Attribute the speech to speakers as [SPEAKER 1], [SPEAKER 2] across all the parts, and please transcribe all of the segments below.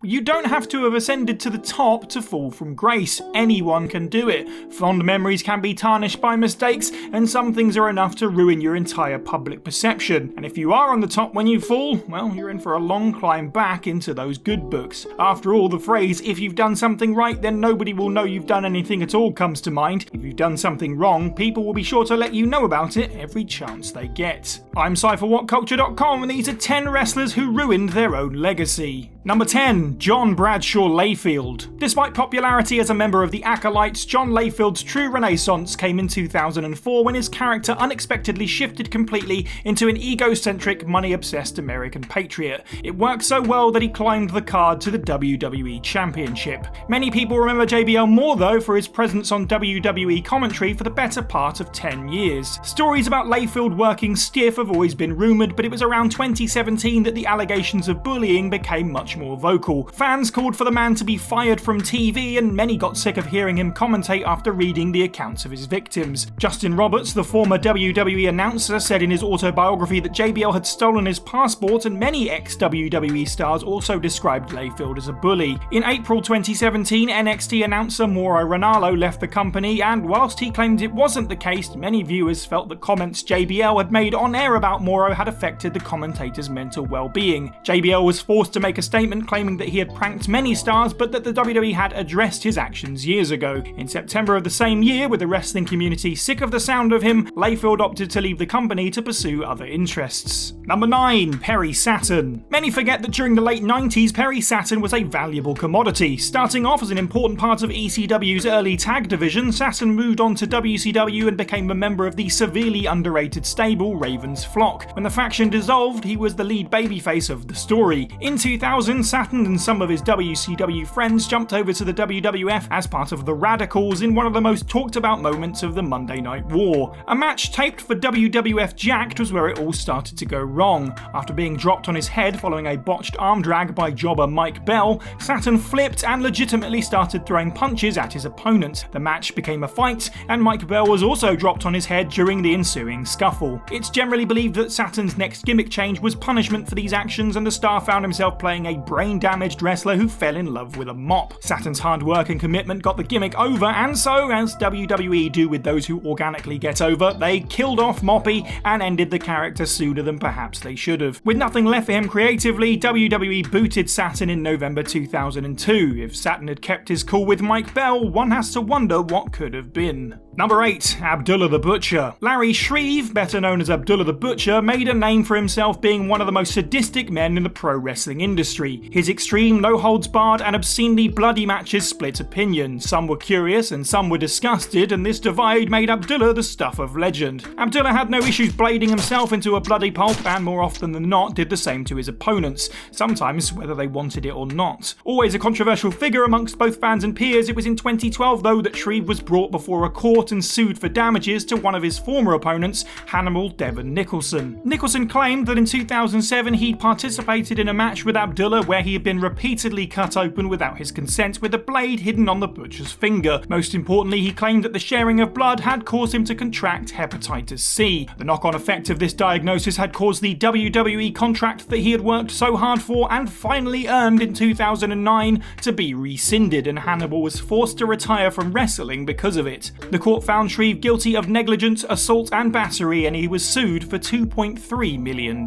[SPEAKER 1] You don't have to have ascended to the top to fall from grace. Anyone can do it. Fond memories can be tarnished by mistakes, and some things are enough to ruin your entire public perception. And if you are on the top when you fall, well, you're in for a long climb back into those good books. After all, the phrase, if you've done something right, then nobody will know you've done anything at all comes to mind. If you've done something wrong, people will be sure to let you know about it every chance they get. I'm CypherWhatCulture.com, and these are 10 wrestlers who ruined their own legacy. Number 10. John Bradshaw Layfield. Despite popularity as a member of the Acolytes, John Layfield's true renaissance came in 2004 when his character unexpectedly shifted completely into an egocentric, money-obsessed American patriot. It worked so well that he climbed the card to the WWE Championship. Many people remember JBL more though for his presence on WWE commentary for the better part of 10 years. Stories about Layfield working stiff have always been rumoured, but it was around 2017 that the allegations of bullying became much more vocal. Fans called for the man to be fired from TV, and many got sick of hearing him commentate after reading the accounts of his victims. Justin Roberts, the former WWE announcer, said in his autobiography that JBL had stolen his passport, and many ex-WWE stars also described Layfield as a bully. In April 2017, NXT announcer Mauro Ranallo left the company, and whilst he claimed it wasn't the case, many viewers felt the comments JBL had made on air about Mauro had affected the commentator's mental well-being. JBL was forced to make a statement claiming that he had pranked many stars, but that the WWE had addressed his actions years ago. In September of the same year, with the wrestling community sick of the sound of him, Layfield opted to leave the company to pursue other interests. Number 9. Perry Saturn. Many forget that during the late 90s, Perry Saturn was a valuable commodity. Starting off as an important part of ECW's early tag division, Saturn moved on to WCW and became a member of the severely underrated stable Raven's Flock. When the faction dissolved, he was the lead babyface of the story. In 2000, Saturn and some of his WCW friends jumped over to the WWF as part of the Radicals in one of the most talked about moments of the Monday Night War. A match taped for WWF Jacked was where it all started to go wrong. After being dropped on his head following a botched arm drag by jobber Mike Bell, Saturn flipped and legitimately started throwing punches at his opponent. The match became a fight, and Mike Bell was also dropped on his head during the ensuing scuffle. It's generally believed that Saturn's next gimmick change was punishment for these actions, and the star found himself playing a brain-damaged wrestler who fell in love with a mop. Saturn's hard work and commitment got the gimmick over, and so, as WWE do with those who organically get over, they killed off Moppy and ended the character sooner than perhaps they should have. With nothing left for him creatively, WWE booted Saturn in November 2002. If Saturn had kept his cool with Mike Bell, one has to wonder what could have been. Number 8. Abdullah the Butcher. Larry Shreve, better known as Abdullah the Butcher, made a name for himself being one of the most sadistic men in the pro wrestling industry. His extreme, no-holds-barred and obscenely bloody matches split opinion. Some were curious and some were disgusted, and this divide made Abdullah the stuff of legend. Abdullah had no issues blading himself into a bloody pulp, and more often than not did the same to his opponents, sometimes whether they wanted it or not. Always a controversial figure amongst both fans and peers, it was in 2012 though that Shreve was brought before a court and sued for damages to one of his former opponents, Hannibal Devin Nicholson. Nicholson claimed that in 2007 he'd participated in a match with Abdullah where he had been repeatedly cut open without his consent with a blade hidden on the Butcher's finger. Most importantly, he claimed that the sharing of blood had caused him to contract hepatitis C. The knock-on effect of this diagnosis had caused the WWE contract that he had worked so hard for and finally earned in 2009 to be rescinded, and Hannibal was forced to retire from wrestling because of it. The court found Shreve guilty of negligence, assault and battery, and he was sued for $2.3 million.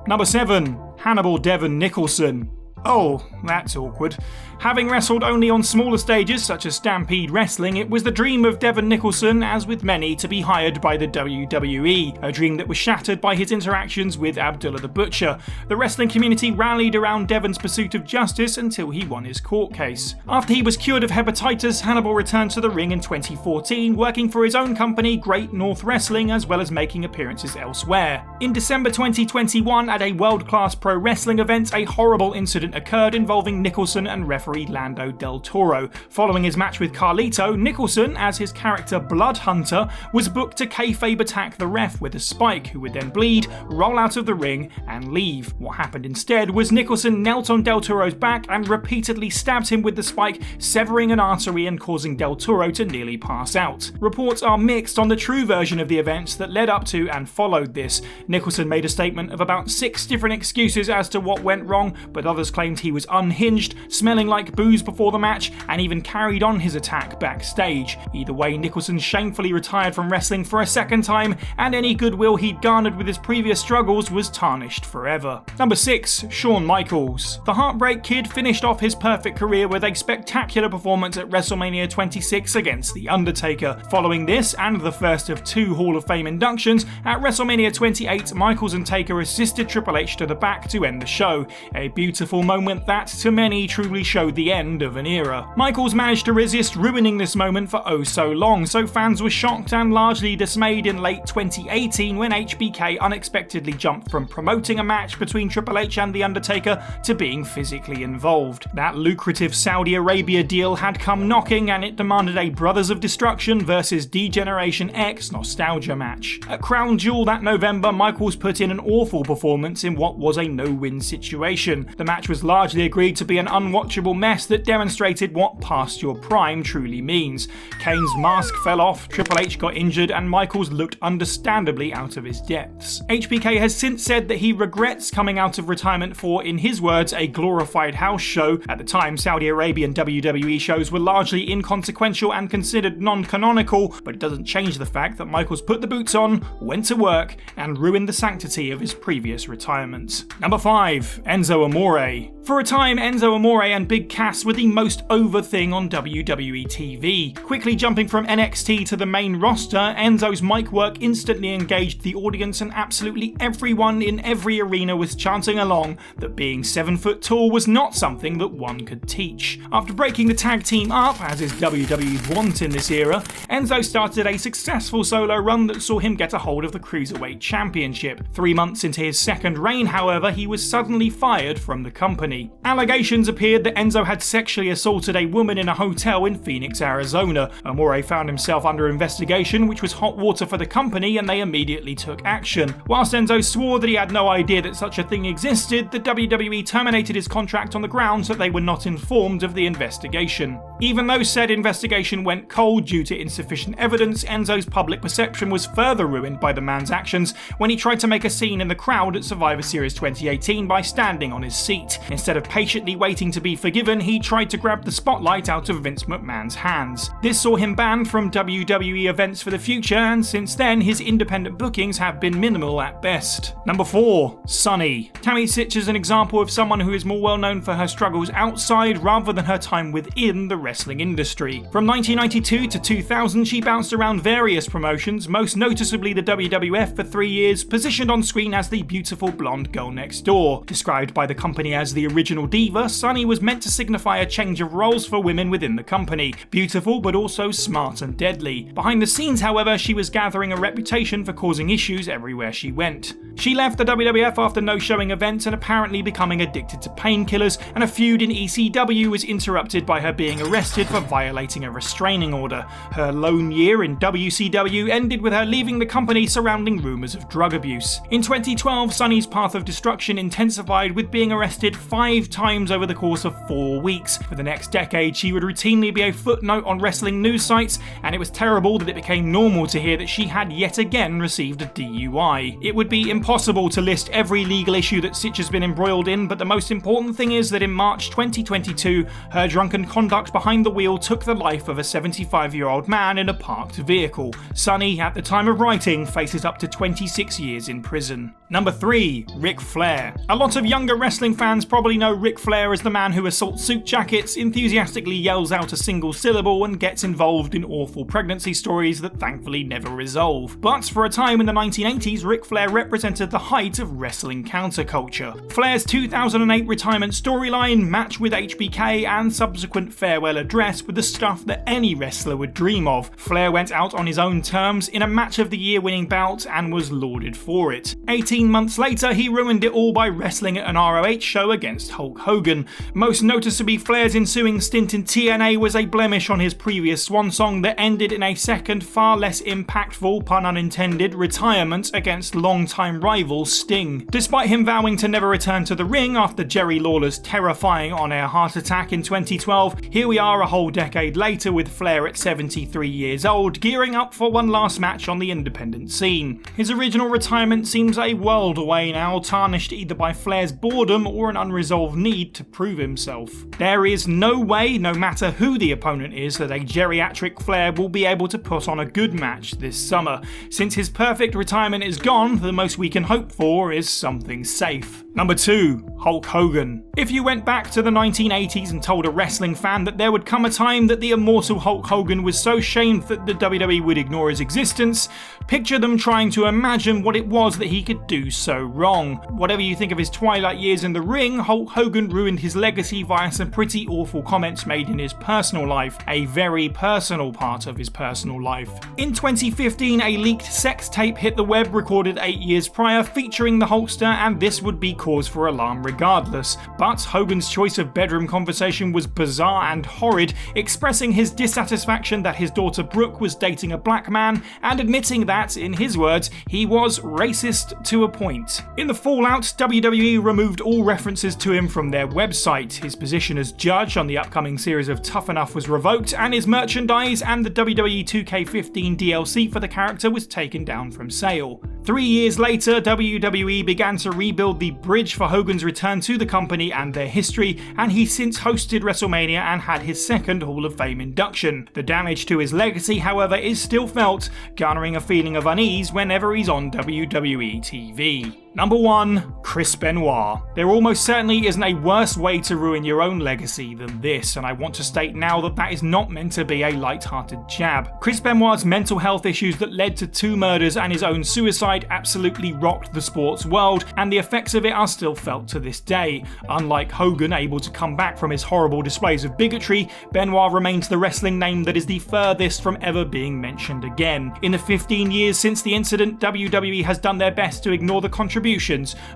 [SPEAKER 1] Number 7. Hannibal Devin Nicholson. Oh, that's awkward. Having wrestled only on smaller stages such as Stampede Wrestling, it was the dream of Devin Nicholson, as with many, to be hired by the WWE, a dream that was shattered by his interactions with Abdullah the Butcher. The wrestling community rallied around Devin's pursuit of justice until he won his court case. After he was cured of hepatitis, Hannibal returned to the ring in 2014, working for his own company, Great North Wrestling, as well as making appearances elsewhere. In December 2021, at a world-class pro wrestling event, a horrible incident occurred involving Nicholson and referee Lando Del Toro. Following his match with Carlito, Nicholson, as his character Blood Hunter, was booked to kayfabe attack the ref with a spike, who would then bleed, roll out of the ring, and leave. What happened instead was Nicholson knelt on Del Toro's back and repeatedly stabbed him with the spike, severing an artery and causing Del Toro to nearly pass out. Reports are mixed on the true version of the events that led up to and followed this. Nicholson made a statement of about 6 different excuses as to what went wrong, but others claim claimed he was unhinged, smelling like booze before the match, and even carried on his attack backstage. Either way, Nicholson shamefully retired from wrestling for a second time, and any goodwill he'd garnered with his previous struggles was tarnished forever. Number 6. Shawn Michaels. The Heartbreak Kid finished off his perfect career with a spectacular performance at WrestleMania 26 against The Undertaker. Following this, and the first of 2 Hall of Fame inductions, at WrestleMania 28, Michaels and Taker assisted Triple H to the back to end the show. A beautiful moment that, to many, truly showed the end of an era. Michaels managed to resist ruining this moment for oh so long, so fans were shocked and largely dismayed in late 2018 when HBK unexpectedly jumped from promoting a match between Triple H and The Undertaker to being physically involved. That lucrative Saudi Arabia deal had come knocking, and it demanded a Brothers of Destruction versus D-Generation X nostalgia match. At Crown Jewel that November, Michaels put in an awful performance in what was a no-win situation. The match was largely agreed to be an unwatchable mess that demonstrated what past your prime truly means. Kane's mask fell off, Triple H got injured, and Michaels looked understandably out of his depths. HBK has since said that he regrets coming out of retirement for, in his words, a glorified house show. At the time, Saudi Arabian WWE shows were largely inconsequential and considered non-canonical, but it doesn't change the fact that Michaels put the boots on, went to work, and ruined the sanctity of his previous retirement. Number 5. Enzo Amore. For a time, Enzo Amore and Big Cass were the most over thing on WWE TV. Quickly jumping from NXT to the main roster, Enzo's mic work instantly engaged the audience, and absolutely everyone in every arena was chanting along that being 7 foot tall was not something that one could teach. After breaking the tag team up, as is WWE's wont in this era, Enzo started a successful solo run that saw him get a hold of the Cruiserweight Championship. 3 months into his second reign, however, he was suddenly fired from the company. Allegations appeared that Enzo had sexually assaulted a woman in a hotel in Phoenix, Arizona. Amore found himself under investigation, which was hot water for the company, and they immediately took action. Whilst Enzo swore that he had no idea that such a thing existed, the WWE terminated his contract on the grounds that they were not informed of the investigation. Even though said investigation went cold due to insufficient evidence, Enzo's public perception was further ruined by the man's actions when he tried to make a scene in the crowd at Survivor Series 2018 by standing on his seat. Instead of patiently waiting to be forgiven, he tried to grab the spotlight out of Vince McMahon's hands. This saw him banned from WWE events for the future, and since then his independent bookings have been minimal at best. Number 4. Sunny. Tammy Sitch is an example of someone who is more well known for her struggles outside rather than her time within the wrestling industry. From 1992 to 2000, she bounced around various promotions, most noticeably the WWF for 3 years, positioned on screen as the beautiful blonde girl next door. Described by the company as the original diva, Sunny was meant to signify a change of roles for women within the company. Beautiful, but also smart and deadly. Behind the scenes, however, she was gathering a reputation for causing issues everywhere she went. She left the WWF after no-showing events and apparently becoming addicted to painkillers, and a feud in ECW was interrupted by her being arrested for violating a restraining order. Her lone year in WCW ended with her leaving the company surrounding rumours of drug abuse. In 2012, Sunny's path of destruction intensified with being arrested 5 times over the course of 4 weeks. For the next decade, she would routinely be a footnote on wrestling news sites, and it was terrible that it became normal to hear that she had yet again received a DUI. It would be impossible to list every legal issue that Sitch has been embroiled in, but the most important thing is that in March 2022, her drunken conduct behind the wheel took the life of a 75-year-old man in a parked vehicle. Sunny, at the time of writing, faces up to 26 years in prison. Number 3. Ric Flair. A lot of younger wrestling fans probably know Ric Flair as the man who assaults suit jackets, enthusiastically yells out a single syllable, and gets involved in awful pregnancy stories that thankfully never resolve. But for a time in the 1980s, Ric Flair represented the height of wrestling counterculture. Flair's 2008 retirement storyline, match with HBK, and subsequent farewell address were the stuff that any wrestler would dream of. Flair went out on his own terms in a match of the year winning bout and was lauded for it. 18 months later, he ruined it all by wrestling at an ROH show against Hulk Hogan. Most noticeably, Flair's ensuing stint in TNA was a blemish on his previous swan song that ended in a second, far less impactful, pun unintended, retirement against longtime rival Sting. Despite him vowing to never return to the ring after Jerry Lawler's terrifying on-air heart attack in 2012, here we are a whole decade later with Flair at 73 years old, gearing up for one last match on the independent scene. His original retirement seems a world away now, tarnished either by Flair's boredom or an unresolved need to prove himself. There is no way, no matter who the opponent is, that a geriatric Flair will be able to put on a good match this summer. Since his perfect retirement is gone, the most we can hope for is something safe. Number 2. Hulk Hogan. If you went back to the 1980s and told a wrestling fan that there would come a time that the immortal Hulk Hogan was so shamed that the WWE would ignore his existence, picture them trying to imagine what it was that he could do so wrong. Whatever you think of his twilight years in the ring, Hulk Hogan ruined his legacy via some pretty awful comments made in his personal life, a very personal part of his personal life. In 2015, a leaked sex tape hit the web recorded 8 years prior featuring the Hulkster, and this would be cause for alarm regardless. But Hogan's choice of bedroom conversation was bizarre and horrid, expressing his dissatisfaction that his daughter Brooke was dating a black man, and admitting that, in his words, he was racist to a point. In the fallout, WWE removed all references to him from their website. His position as judge on the upcoming series of Tough Enough was revoked, and his merchandise and the WWE 2K15 DLC for the character was taken down from sale. 3 years later, WWE began to rebuild the bridge for Hogan's return to the company and their history, and he's since hosted WrestleMania and had his second Hall of Fame induction. The damage to his legacy, however, is still felt, garnering a feeling of unease whenever he's on WWE TV. Number 1. Chris Benoit. There almost certainly isn't a worse way to ruin your own legacy than this, and I want to state now that that is not meant to be a light-hearted jab. Chris Benoit's mental health issues that led to 2 murders and his own suicide absolutely rocked the sports world, and the effects of it are still felt to this day. Unlike Hogan, able to come back from his horrible displays of bigotry, Benoit remains the wrestling name that is the furthest from ever being mentioned again. In the 15 years since the incident, WWE has done their best to ignore the contributions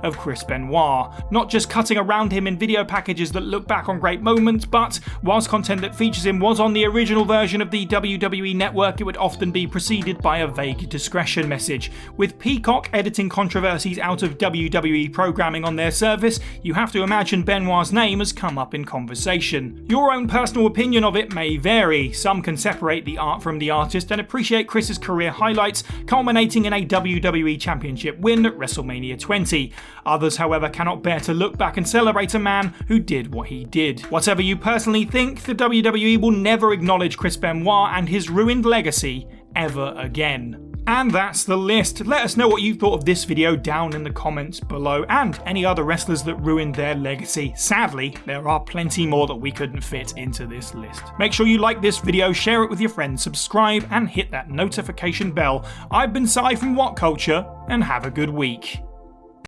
[SPEAKER 1] of Chris Benoit, not just cutting around him in video packages that look back on great moments, but whilst content that features him was on the original version of the WWE network, it would often be preceded by a vague discretion message. With Peacock editing controversies out of WWE programming on their service, you have to imagine Benoit's name has come up in conversation. Your own personal opinion of it may vary. Some can separate the art from the artist and appreciate Chris's career highlights, culminating in a WWE Championship win at WrestleMania 20. Others, however, cannot bear to look back and celebrate a man who did what he did. Whatever you personally think, the WWE will never acknowledge Chris Benoit and his ruined legacy ever again. And that's the list. Let us know what you thought of this video down in the comments below, and any other wrestlers that ruined their legacy. Sadly, there are plenty more that we couldn't fit into this list. Make sure you like this video, share it with your friends, subscribe, and hit that notification bell. I've been Si from What Culture, and have a good week.